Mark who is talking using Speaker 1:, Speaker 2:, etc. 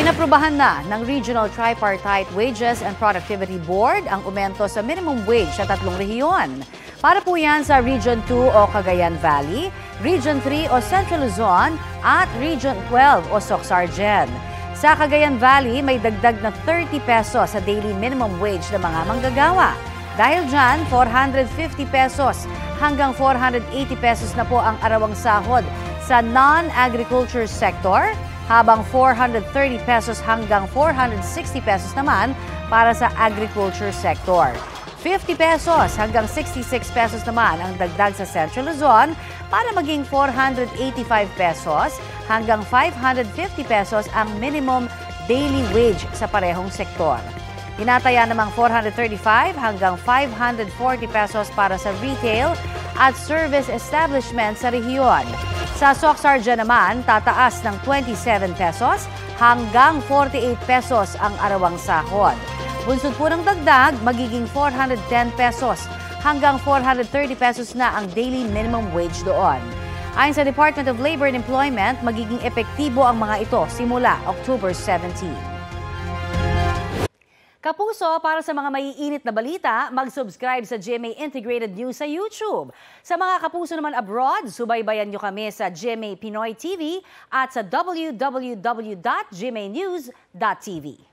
Speaker 1: Inaprubahan na ng Regional Tripartite Wages and Productivity Board ang aumento sa minimum wage sa 3 rehiyon. Para po yan sa Region 2 o Cagayan Valley, Region 3 o Central Luzon at Region 12 o Soc-Sargen. Sa Cagayan Valley, may dagdag na 30 pesos sa daily minimum wage ng mga manggagawa. Dahil dyan, 450 pesos hanggang 480 pesos na po ang arawang sahod sa non-agriculture sector, habang 430 pesos hanggang 460 pesos naman para sa agriculture sector. 50 pesos hanggang 66 pesos naman ang dagdag sa Central Luzon para maging 485 pesos hanggang 550 pesos ang minimum daily wage sa parehong sektor. Tinataya namang 435 hanggang 540 pesos para sa retail at service establishment sa rehiyon. Sa Soc-Sargen naman, tataas ng 27 pesos hanggang 48 pesos ang arawang sahod. Bunsod po ng dagdag, magiging 410 pesos hanggang 430 pesos na ang daily minimum wage doon. Ayon sa Department of Labor and Employment, magiging epektibo ang mga ito simula October 17. Kapuso, para sa mga maiinit na balita, mag-subscribe sa GMA Integrated News sa YouTube. Sa mga kapuso naman abroad, subaybayan nyo kami sa GMA Pinoy TV at sa www.gmanews.tv.